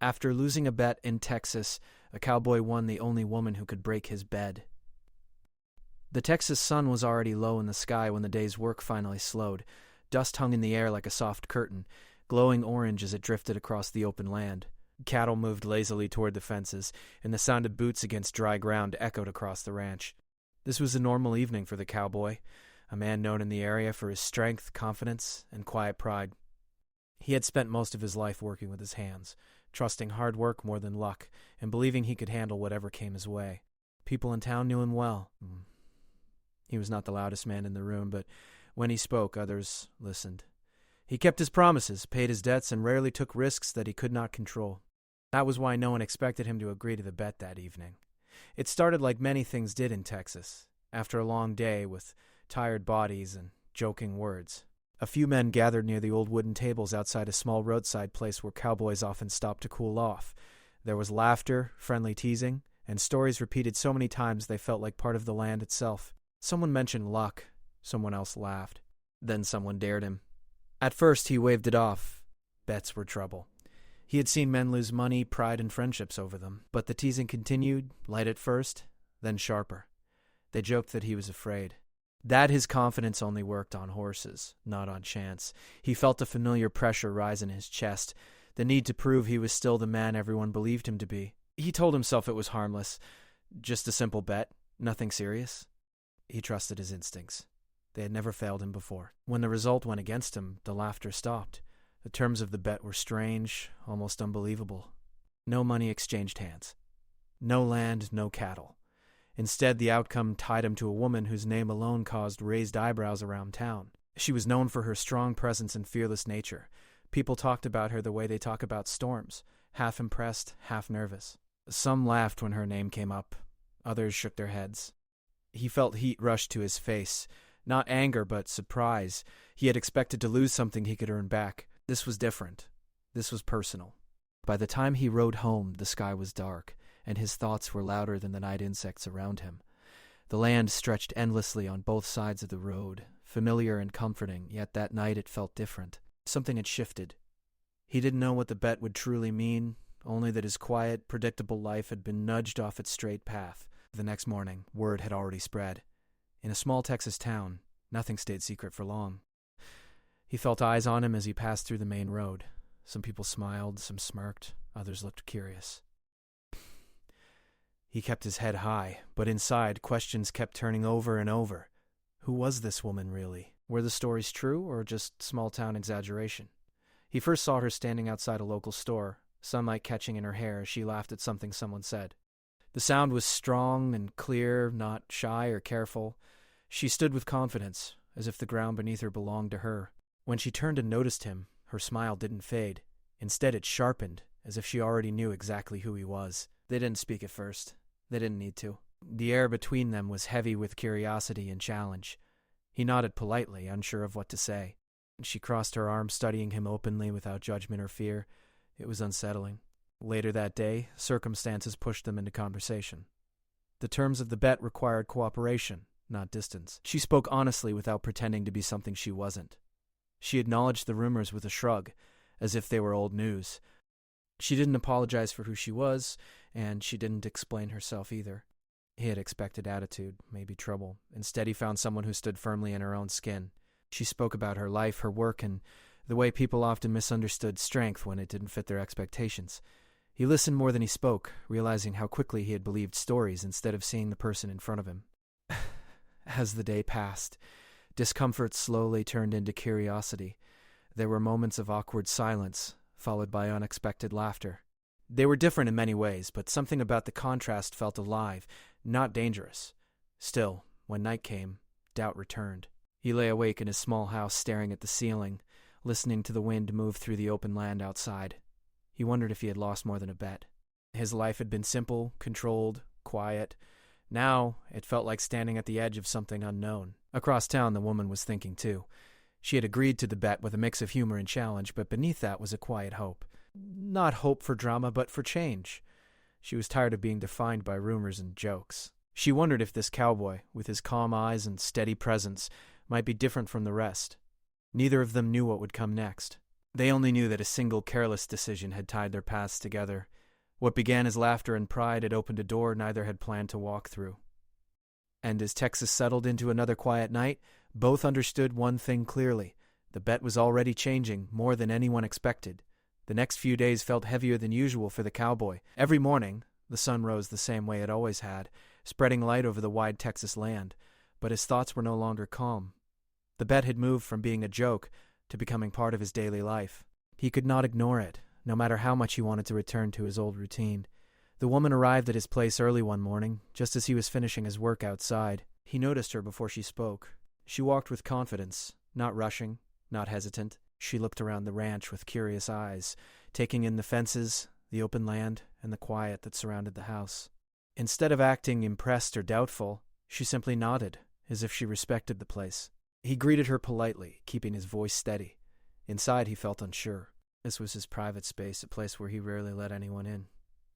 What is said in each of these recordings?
After losing a bet in Texas, a cowboy won the only woman who could break his bed. The Texas sun was already low in the sky when the day's work finally slowed. Dust hung in the air like a soft curtain, glowing orange as it drifted across the open land. Cattle moved lazily toward the fences, and the sound of boots against dry ground echoed across the ranch. This was a normal evening for the cowboy, a man known in the area for his strength, confidence, and quiet pride. He had spent most of his life working with his hands, trusting hard work more than luck, and believing he could handle whatever came his way. People in town knew him well. He was not the loudest man in the room, but when he spoke, others listened. He kept his promises, paid his debts, and rarely took risks that he could not control. That was why no one expected him to agree to the bet that evening. It started like many things did in Texas, after a long day with tired bodies and joking words. A few men gathered near the old wooden tables outside a small roadside place where cowboys often stopped to cool off. There was laughter, friendly teasing, and stories repeated so many times they felt like part of the land itself. Someone mentioned luck. Someone else laughed. Then someone dared him. At first, he waved it off. Bets were trouble. He had seen men lose money, pride, and friendships over them, but the teasing continued, light at first, then sharper. They joked that he was afraid. That his confidence only worked on horses, not on chance. He felt a familiar pressure rise in his chest, the need to prove he was still the man everyone believed him to be. He told himself it was harmless, just a simple bet, nothing serious. He trusted his instincts. They had never failed him before. When the result went against him, the laughter stopped. The terms of the bet were strange, almost unbelievable. No money exchanged hands. No land, no cattle. Instead, the outcome tied him to a woman whose name alone caused raised eyebrows around town. She was known for her strong presence and fearless nature. People talked about her the way they talk about storms, half impressed, half nervous. Some laughed when her name came up. Others shook their heads. He felt heat rush to his face. Not anger, but surprise. He had expected to lose something he could earn back. This was different. This was personal. By the time he rode home, the sky was dark, and his thoughts were louder than the night insects around him. The land stretched endlessly on both sides of the road, familiar and comforting, yet that night it felt different. Something had shifted. He didn't know what the bet would truly mean, only that his quiet, predictable life had been nudged off its straight path. The next morning, word had already spread. In a small Texas town, nothing stayed secret for long. He felt eyes on him as he passed through the main road. Some people smiled, some smirked, others looked curious. He kept his head high, but inside, questions kept turning over and over. Who was this woman, really? Were the stories true, or just small-town exaggeration? He first saw her standing outside a local store, sunlight catching in her hair as she laughed at something someone said. The sound was strong and clear, not shy or careful. She stood with confidence, as if the ground beneath her belonged to her. When she turned and noticed him, her smile didn't fade. Instead, it sharpened, as if she already knew exactly who he was. They didn't speak at first. They didn't need to. The air between them was heavy with curiosity and challenge. He nodded politely, unsure of what to say. She crossed her arms, studying him openly without judgment or fear. It was unsettling. Later that day, circumstances pushed them into conversation. The terms of the bet required cooperation, not distance. She spoke honestly without pretending to be something she wasn't. She acknowledged the rumors with a shrug, as if they were old news. She didn't apologize for who she was, and she didn't explain herself either. He had expected attitude, maybe trouble. Instead, he found someone who stood firmly in her own skin. She spoke about her life, her work, and the way people often misunderstood strength when it didn't fit their expectations. He listened more than he spoke, realizing how quickly he had believed stories instead of seeing the person in front of him. As the day passed, discomfort slowly turned into curiosity. There were moments of awkward silence, followed by unexpected laughter. They were different in many ways, but something about the contrast felt alive, not dangerous. Still, when night came, doubt returned. He lay awake in his small house staring at the ceiling, listening to the wind move through the open land outside. He wondered if he had lost more than a bet. His life had been simple, controlled, quiet. Now, it felt like standing at the edge of something unknown. Across town, the woman was thinking, too. She had agreed to the bet with a mix of humor and challenge, but beneath that was a quiet hope. Not hope for drama, but for change. She was tired of being defined by rumors and jokes. She wondered if this cowboy, with his calm eyes and steady presence, might be different from the rest. Neither of them knew what would come next. They only knew that a single careless decision had tied their paths together. What began as laughter and pride had opened a door neither had planned to walk through. And as Texas settled into another quiet night, both understood one thing clearly. The bet was already changing, more than anyone expected. The next few days felt heavier than usual for the cowboy. Every morning, the sun rose the same way it always had, spreading light over the wide Texas land, but his thoughts were no longer calm. The bet had moved from being a joke to becoming part of his daily life. He could not ignore it, no matter how much he wanted to return to his old routine. The woman arrived at his place early one morning, just as he was finishing his work outside. He noticed her before she spoke. She walked with confidence, not rushing, not hesitant. She looked around the ranch with curious eyes, taking in the fences, the open land, and the quiet that surrounded the house. Instead of acting impressed or doubtful, she simply nodded, as if she respected the place. He greeted her politely, keeping his voice steady. Inside, he felt unsure. This was his private space, a place where he rarely let anyone in.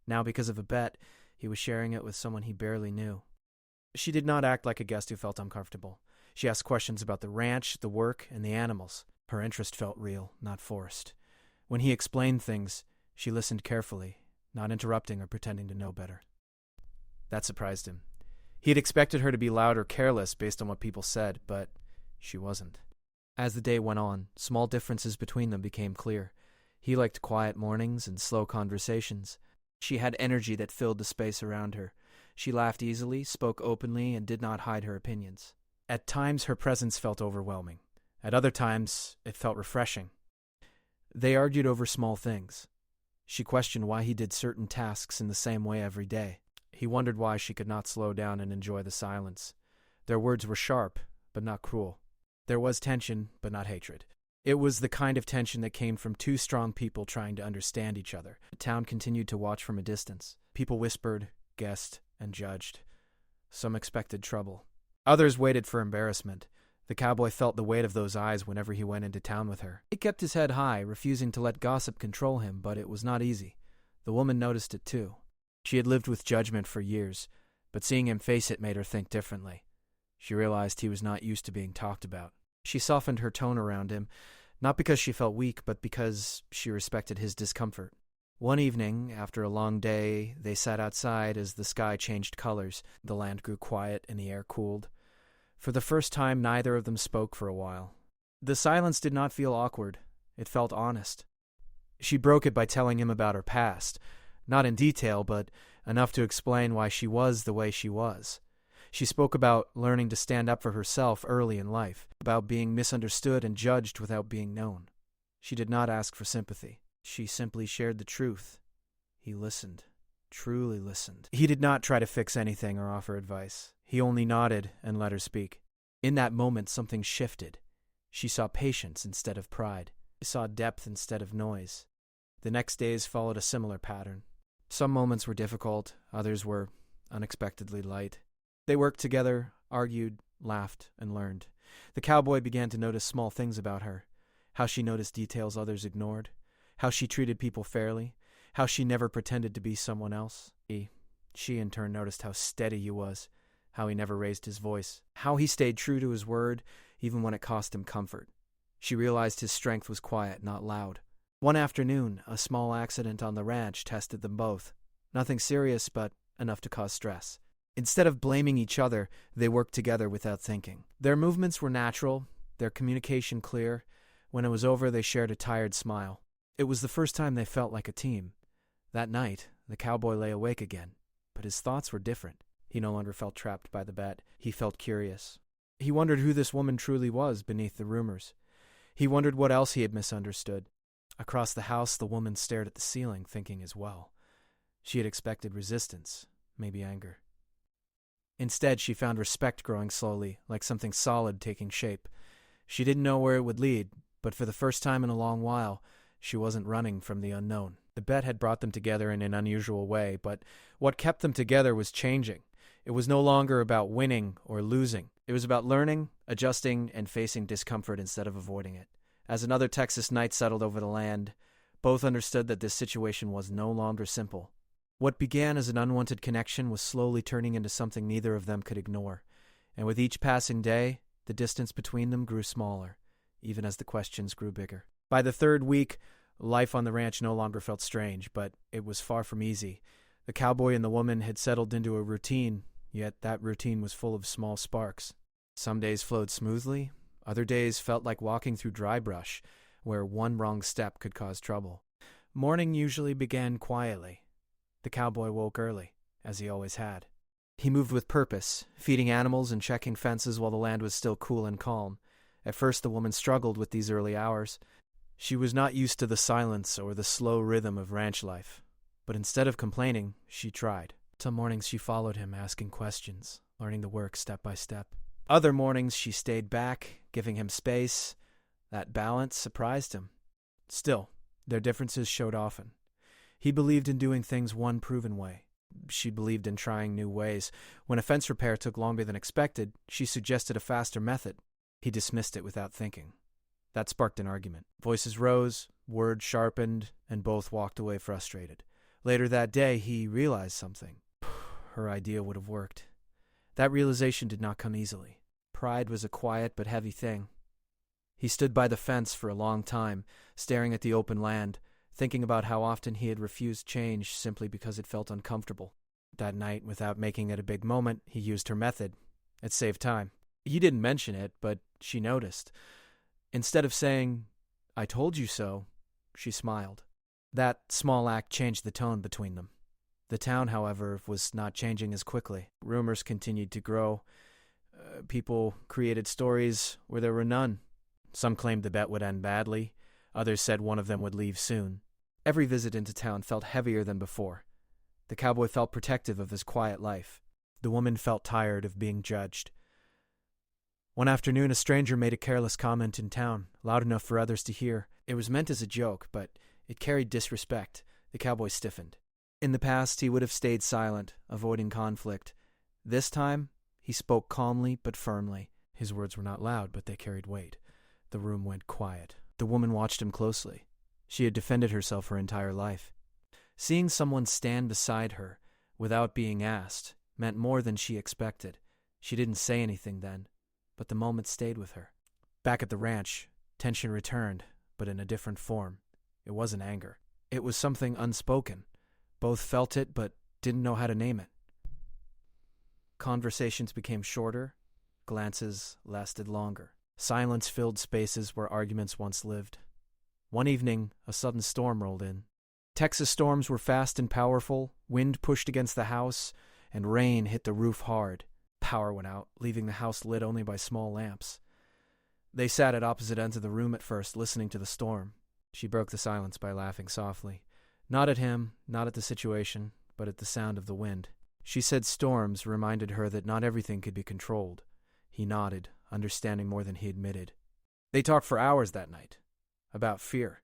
Now, because of a bet, he was sharing it with someone he barely knew. She did not act like a guest who felt uncomfortable. She asked questions about the ranch, the work, and the animals. Her interest felt real, not forced. When he explained things, she listened carefully, not interrupting or pretending to know better. That surprised him. He had expected her to be loud or careless based on what people said, but she wasn't. As the day went on, small differences between them became clear. He liked quiet mornings and slow conversations. She had energy that filled the space around her. She laughed easily, spoke openly, and did not hide her opinions. At times, her presence felt overwhelming. At other times, it felt refreshing. They argued over small things. She questioned why he did certain tasks in the same way every day. He wondered why she could not slow down and enjoy the silence. Their words were sharp, but not cruel. There was tension, but not hatred. It was the kind of tension that came from two strong people trying to understand each other. The town continued to watch from a distance. People whispered, guessed, and judged. Some expected trouble. Others waited for embarrassment. The cowboy felt the weight of those eyes whenever he went into town with her. He kept his head high, refusing to let gossip control him, but it was not easy. The woman noticed it too. She had lived with judgment for years, but seeing him face it made her think differently. She realized he was not used to being talked about. She softened her tone around him, not because she felt weak, but because she respected his discomfort. One evening, after a long day, they sat outside as the sky changed colors. The land grew quiet and the air cooled. For the first time, neither of them spoke for a while. The silence did not feel awkward. It felt honest. She broke it by telling him about her past, not in detail, but enough to explain why she was the way she was. She spoke about learning to stand up for herself early in life, about being misunderstood and judged without being known. She did not ask for sympathy. She simply shared the truth. He listened, truly listened. He did not try to fix anything or offer advice. He only nodded and let her speak. In that moment, something shifted. She saw patience instead of pride. She saw depth instead of noise. The next days followed a similar pattern. Some moments were difficult, others were unexpectedly light. They worked together, argued, laughed, and learned. The cowboy began to notice small things about her, how she noticed details others ignored, how she treated people fairly, how she never pretended to be someone else. She in turn noticed how steady he was, how he never raised his voice, how he stayed true to his word, even when it cost him comfort. She realized his strength was quiet, not loud. One afternoon, a small accident on the ranch tested them both. Nothing serious, but enough to cause stress. Instead of blaming each other, they worked together without thinking. Their movements were natural, their communication clear. When it was over, they shared a tired smile. It was the first time they felt like a team. That night, the cowboy lay awake again, but his thoughts were different. He no longer felt trapped by the bet. He felt curious. He wondered who this woman truly was beneath the rumors. He wondered what else he had misunderstood. Across the house, the woman stared at the ceiling, thinking as well. She had expected resistance, maybe anger. Instead, she found respect growing slowly, like something solid taking shape. She didn't know where it would lead, but for the first time in a long while, she wasn't running from the unknown. The bet had brought them together in an unusual way, but what kept them together was changing. It was no longer about winning or losing. It was about learning, adjusting, and facing discomfort instead of avoiding it. As another Texas night settled over the land, both understood that this situation was no longer simple. What began as an unwanted connection was slowly turning into something neither of them could ignore, and with each passing day, the distance between them grew smaller, even as the questions grew bigger. By the third week, life on the ranch no longer felt strange, but it was far from easy. The cowboy and the woman had settled into a routine, yet that routine was full of small sparks. Some days flowed smoothly, other days felt like walking through dry brush, where one wrong step could cause trouble. Morning usually began quietly. The cowboy woke early, as he always had. He moved with purpose, feeding animals and checking fences while the land was still cool and calm. At first the woman struggled with these early hours. She was not used to the silence or the slow rhythm of ranch life. But instead of complaining, she tried. Some mornings she followed him, asking questions, learning the work step by step. Other mornings she stayed back, giving him space. That balance surprised him. Still, their differences showed often. He believed in doing things one proven way. She believed in trying new ways. When a fence repair took longer than expected, she suggested a faster method. He dismissed it without thinking. That sparked an argument. Voices rose, words sharpened, and both walked away frustrated. Later that day, he realized something. Her idea would have worked. That realization did not come easily. Pride was a quiet but heavy thing. He stood by the fence for a long time, staring at the open land, thinking about how often he had refused change simply because it felt uncomfortable. That night, without making it a big moment, he used her method. It saved time. He didn't mention it, but she noticed. Instead of saying, "I told you so," she smiled. That small act changed the tone between them. The town, however, was not changing as quickly. Rumors continued to grow. People created stories where there were none. Some claimed the bet would end badly. Others said one of them would leave soon. Every visit into town felt heavier than before. The cowboy felt protective of his quiet life. The woman felt tired of being judged. One afternoon, a stranger made a careless comment in town, loud enough for others to hear. It was meant as a joke, but it carried disrespect. The cowboy stiffened. In the past, he would have stayed silent, avoiding conflict. This time, he spoke calmly but firmly. His words were not loud, but they carried weight. The room went quiet. The woman watched him closely. She had defended herself her entire life. Seeing someone stand beside her, without being asked, meant more than she expected. She didn't say anything then, but the moment stayed with her. Back at the ranch, tension returned, but in a different form. It wasn't anger. It was something unspoken. Both felt it, but didn't know how to name it. Conversations became shorter. Glances lasted longer. Silence filled spaces where arguments once lived. One evening, a sudden storm rolled in. Texas storms were fast and powerful. Wind pushed against the house, and rain hit the roof hard. Power went out, leaving the house lit only by small lamps. They sat at opposite ends of the room at first, listening to the storm. She broke the silence by laughing softly. Not at him, not at the situation, but at the sound of the wind. She said storms reminded her that not everything could be controlled. He nodded, understanding more than he admitted. They talked for hours that night. About fear.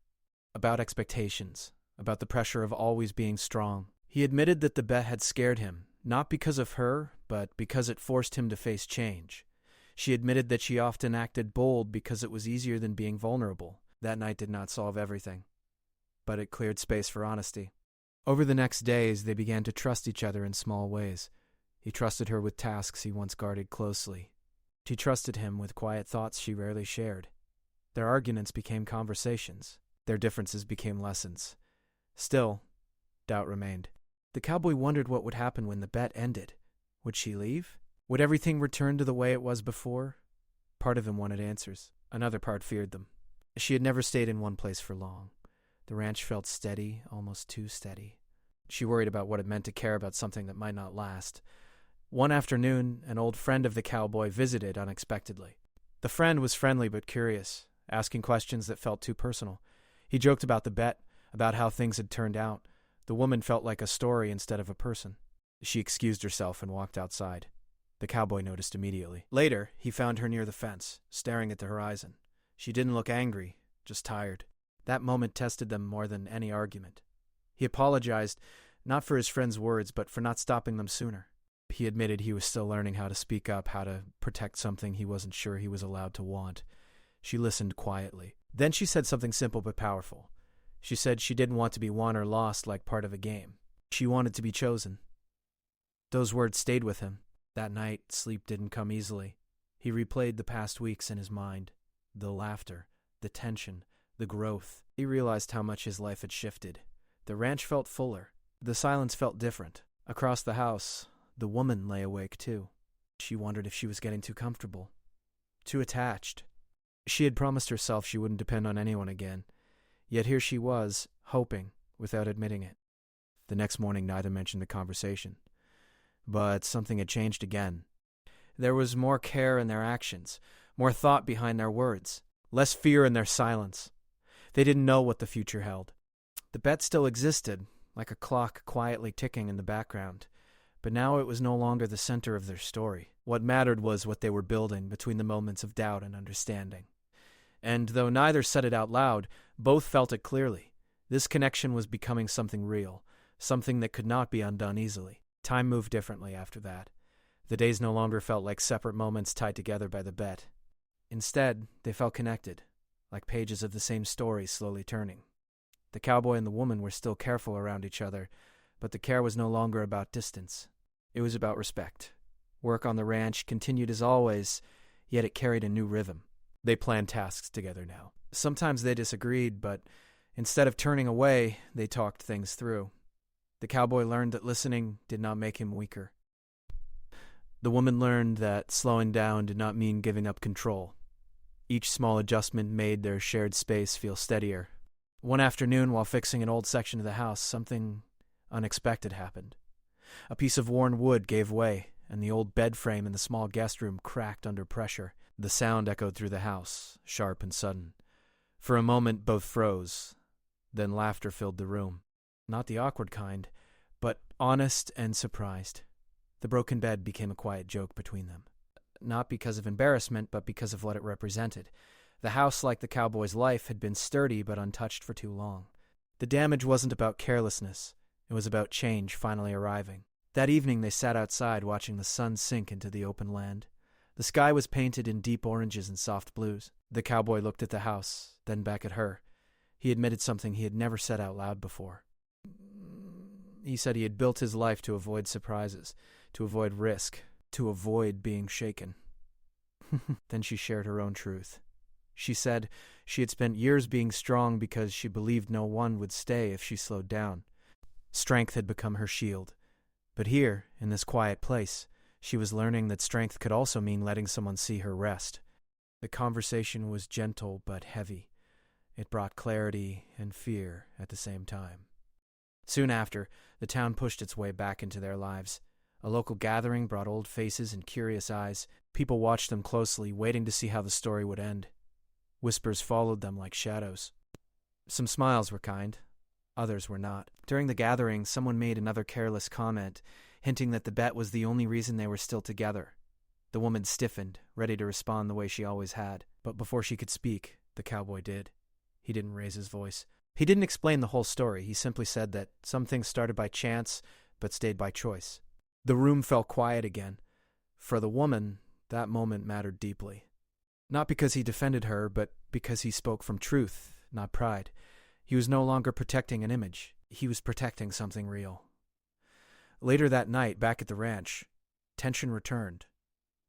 About expectations. About the pressure of always being strong. He admitted that the bet had scared him, not because of her, but because it forced him to face change. She admitted that she often acted bold because it was easier than being vulnerable. That night did not solve everything, but it cleared space for honesty. Over the next days, they began to trust each other in small ways. He trusted her with tasks he once guarded closely. She trusted him with quiet thoughts she rarely shared. Their arguments became conversations. Their differences became lessons. Still, doubt remained. The cowboy wondered what would happen when the bet ended. Would she leave? Would everything return to the way it was before? Part of him wanted answers. Another part feared them. She had never stayed in one place for long. The ranch felt steady, almost too steady. She worried about what it meant to care about something that might not last. One afternoon, an old friend of the cowboy visited unexpectedly. The friend was friendly but curious, asking questions that felt too personal. He joked about the bet, about how things had turned out. The woman felt like a story instead of a person. She excused herself and walked outside. The cowboy noticed immediately. Later, he found her near the fence, staring at the horizon. She didn't look angry, just tired. That moment tested them more than any argument. He apologized, not for his friend's words, but for not stopping them sooner. He admitted he was still learning how to speak up, how to protect something he wasn't sure he was allowed to want. She listened quietly. Then she said something simple but powerful. She said she didn't want to be won or lost like part of a game. She wanted to be chosen. Those words stayed with him. That night, sleep didn't come easily. He replayed the past weeks in his mind. The laughter, the tension, the growth. He realized how much his life had shifted. The ranch felt fuller. The silence felt different. Across the house, the woman lay awake too. She wondered if she was getting too comfortable, too attached. She had promised herself she wouldn't depend on anyone again. Yet here she was, hoping, without admitting it. The next morning, neither mentioned the conversation. But something had changed again. There was more care in their actions, more thought behind their words, less fear in their silence. They didn't know what the future held. The bet still existed, like a clock quietly ticking in the background. But now it was no longer the center of their story. What mattered was what they were building between the moments of doubt and understanding. And though neither said it out loud, both felt it clearly. This connection was becoming something real, something that could not be undone easily. Time moved differently after that. The days no longer felt like separate moments tied together by the bet. Instead, they felt connected, like pages of the same story slowly turning. The cowboy and the woman were still careful around each other, but the care was no longer about distance. It was about respect. Work on the ranch continued as always, yet it carried a new rhythm. They planned tasks together now. Sometimes they disagreed, but instead of turning away, they talked things through. The cowboy learned that listening did not make him weaker. The woman learned that slowing down did not mean giving up control. Each small adjustment made their shared space feel steadier. One afternoon, while fixing an old section of the house, something unexpected happened. A piece of worn wood gave way, and the old bed frame in the small guest room cracked under pressure. The sound echoed through the house, sharp and sudden. For a moment, both froze. Then laughter filled the room. Not the awkward kind, but honest and surprised. The broken bed became a quiet joke between them. Not because of embarrassment, but because of what it represented. The house, like the cowboy's life, had been sturdy but untouched for too long. The damage wasn't about carelessness. It was about change finally arriving. That evening they sat outside watching the sun sink into the open land. The sky was painted in deep oranges and soft blues. The cowboy looked at the house, then back at her. He admitted something he had never said out loud before. He said he had built his life to avoid surprises, to avoid risk, to avoid being shaken. Then she shared her own truth. She said she had spent years being strong because she believed no one would stay if she slowed down. Strength had become her shield. But here, in this quiet place, she was learning that strength could also mean letting someone see her rest. The conversation was gentle but heavy. It brought clarity and fear at the same time. Soon after, the town pushed its way back into their lives. A local gathering brought old faces and curious eyes. People watched them closely, waiting to see how the story would end. Whispers followed them like shadows. Some smiles were kind. Others were not. During the gathering, someone made another careless comment, hinting that the bet was the only reason they were still together. The woman stiffened, ready to respond the way she always had. But before she could speak, the cowboy did. He didn't raise his voice. He didn't explain the whole story. He simply said that some things started by chance, but stayed by choice. The room fell quiet again. For the woman, that moment mattered deeply. Not because he defended her, but because he spoke from truth, not pride. He was no longer protecting an image. He was protecting something real. Later that night, back at the ranch, tension returned.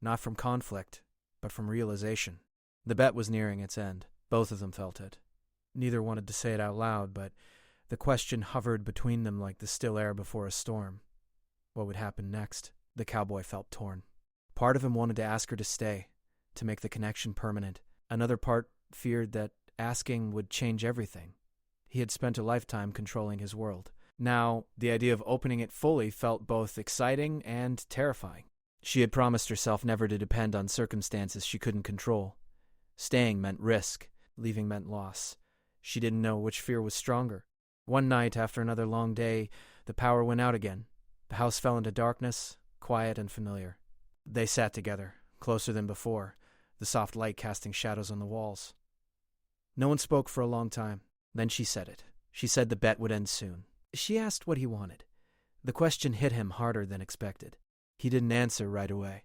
Not from conflict, but from realization. The bet was nearing its end. Both of them felt it. Neither wanted to say it out loud, but the question hovered between them like the still air before a storm. What would happen next? The cowboy felt torn. Part of him wanted to ask her to stay, to make the connection permanent. Another part feared that asking would change everything. He had spent a lifetime controlling his world. Now, the idea of opening it fully felt both exciting and terrifying. She had promised herself never to depend on circumstances she couldn't control. Staying meant risk. Leaving meant loss. She didn't know which fear was stronger. One night, after another long day, the power went out again. The house fell into darkness, quiet and familiar. They sat together, closer than before, the soft light casting shadows on the walls. No one spoke for a long time. Then she said it. She said the bet would end soon. She asked what he wanted. The question hit him harder than expected. He didn't answer right away.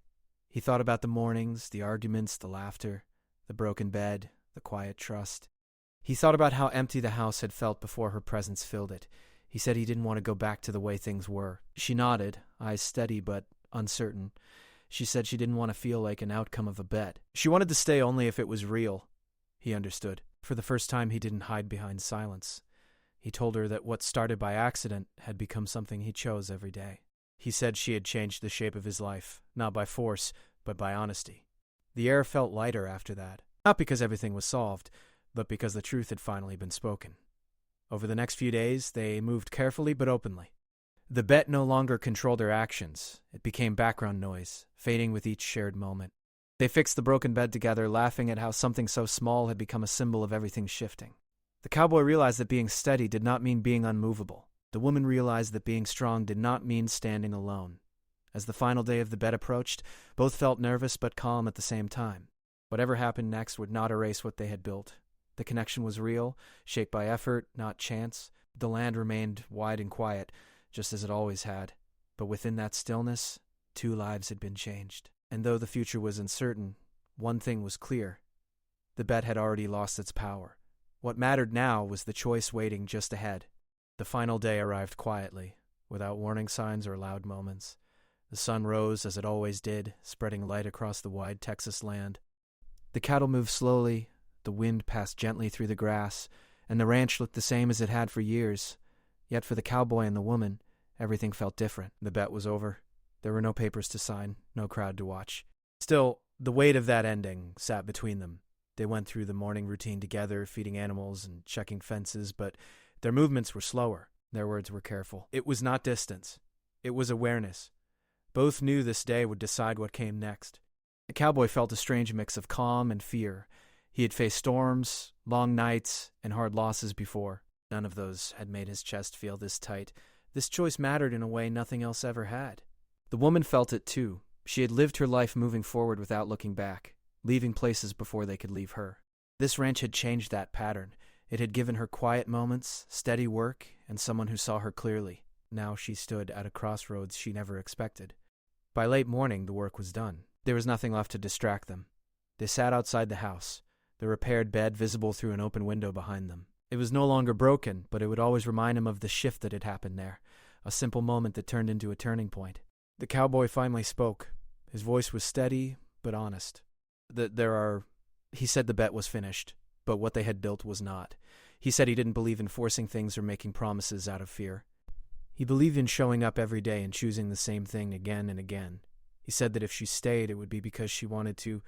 He thought about the mornings, the arguments, the laughter, the broken bed, the quiet trust. He thought about how empty the house had felt before her presence filled it. He said he didn't want to go back to the way things were. She nodded, eyes steady but uncertain. She said she didn't want to feel like an outcome of a bet. She wanted to stay only if it was real. He understood. For the first time, he didn't hide behind silence. He told her that what started by accident had become something he chose every day. He said she had changed the shape of his life, not by force, but by honesty. The air felt lighter after that, not because everything was solved, but because the truth had finally been spoken. Over the next few days, they moved carefully but openly. The bet no longer controlled their actions. It became background noise, fading with each shared moment. They fixed the broken bed together, laughing at how something so small had become a symbol of everything shifting. The cowboy realized that being steady did not mean being unmovable. The woman realized that being strong did not mean standing alone. As the final day of the bet approached, both felt nervous but calm at the same time. Whatever happened next would not erase what they had built. The connection was real, shaped by effort, not chance. The land remained wide and quiet, just as it always had. But within that stillness, 2 lives had been changed. And though the future was uncertain, one thing was clear. The bet had already lost its power. What mattered now was the choice waiting just ahead. The final day arrived quietly, without warning signs or loud moments. The sun rose as it always did, spreading light across the wide Texas land. The cattle moved slowly, the wind passed gently through the grass, and the ranch looked the same as it had for years. Yet for the cowboy and the woman, everything felt different. The bet was over. There were no papers to sign, no crowd to watch. Still, the weight of that ending sat between them. They went through the morning routine together, feeding animals and checking fences, but their movements were slower. Their words were careful. It was not distance. It was awareness. Both knew this day would decide what came next. The cowboy felt a strange mix of calm and fear. He had faced storms, long nights, and hard losses before. None of those had made his chest feel this tight. This choice mattered in a way nothing else ever had. The woman felt it too. She had lived her life moving forward without looking back, leaving places before they could leave her. This ranch had changed that pattern. It had given her quiet moments, steady work, and someone who saw her clearly. Now she stood at a crossroads she never expected. By late morning, the work was done. There was nothing left to distract them. They sat outside the house, the repaired bed visible through an open window behind them. It was no longer broken, but it would always remind him of the shift that had happened there, a simple moment that turned into a turning point. The cowboy finally spoke. His voice was steady, but honest. He said the bet was finished, but what they had built was not. He said he didn't believe in forcing things or making promises out of fear. He believed in showing up every day and choosing the same thing again and again. He said that if she stayed, it would be because she wanted to,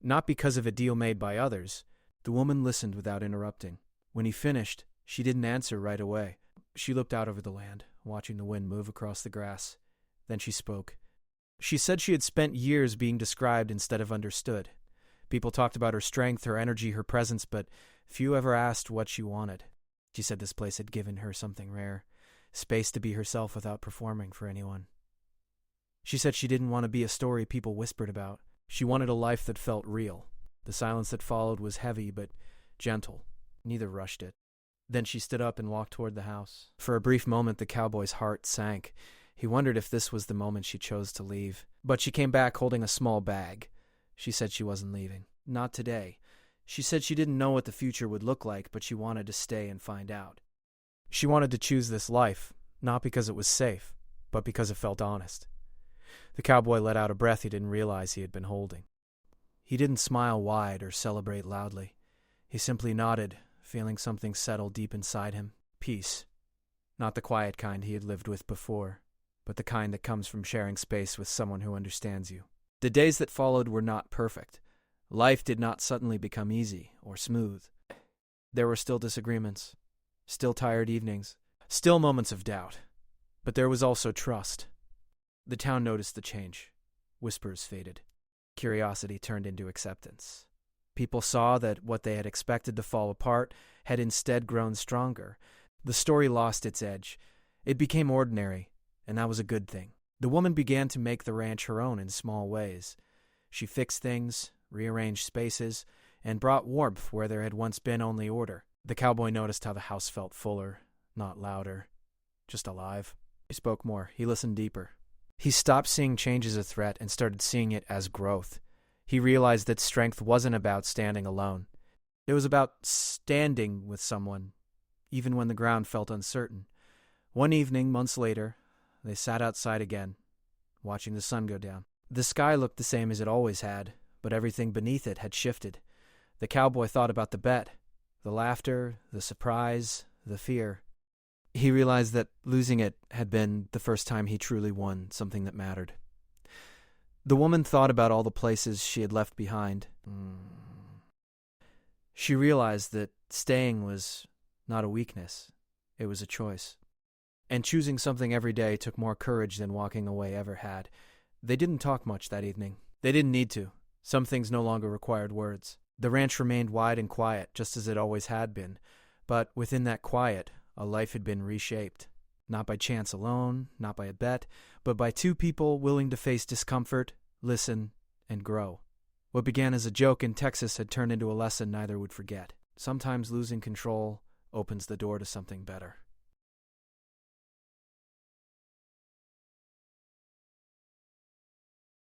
not because of a deal made by others. The woman listened without interrupting. When he finished, she didn't answer right away. She looked out over the land, watching the wind move across the grass. Then she spoke. She said she had spent years being described instead of understood. People talked about her strength, her energy, her presence, but few ever asked what she wanted. She said this place had given her something rare, space to be herself without performing for anyone. She said she didn't want to be a story people whispered about. She wanted a life that felt real. The silence that followed was heavy but gentle. Neither rushed it. Then she stood up and walked toward the house. For a brief moment, the cowboy's heart sank. He wondered if this was the moment she chose to leave. But she came back holding a small bag. She said she wasn't leaving. Not today. She said she didn't know what the future would look like, but she wanted to stay and find out. She wanted to choose this life, not because it was safe, but because it felt honest. The cowboy let out a breath he didn't realize he had been holding. He didn't smile wide or celebrate loudly. He simply nodded, feeling something settle deep inside him. Peace. Not the quiet kind he had lived with before, but the kind that comes from sharing space with someone who understands you. The days that followed were not perfect. Life did not suddenly become easy or smooth. There were still disagreements, still tired evenings, still moments of doubt. But there was also trust. The town noticed the change. Whispers faded. Curiosity turned into acceptance. People saw that what they had expected to fall apart had instead grown stronger. The story lost its edge. It became ordinary, and that was a good thing. The woman began to make the ranch her own in small ways. She fixed things, rearranged spaces, and brought warmth where there had once been only order. The cowboy noticed how the house felt fuller, not louder, just alive. He spoke more. He listened deeper. He stopped seeing change as a threat and started seeing it as growth. He realized that strength wasn't about standing alone. It was about standing with someone, even when the ground felt uncertain. One evening, months later, they sat outside again, watching the sun go down. The sky looked the same as it always had, but everything beneath it had shifted. The cowboy thought about the bet, The laughter, the surprise, the fear. He realized that losing it had been the first time he truly won something that mattered. The woman thought about all the places she had left behind. She realized that staying was not a weakness, it was a choice. And choosing something every day took more courage than walking away ever had. They didn't talk much that evening. They didn't need to. Some things no longer required words. The ranch remained wide and quiet, just as it always had been. But within that quiet, a life had been reshaped. Not by chance alone, not by a bet, but by two people willing to face discomfort, listen, and grow. What began as a joke in Texas had turned into a lesson neither would forget. Sometimes losing control opens the door to something better.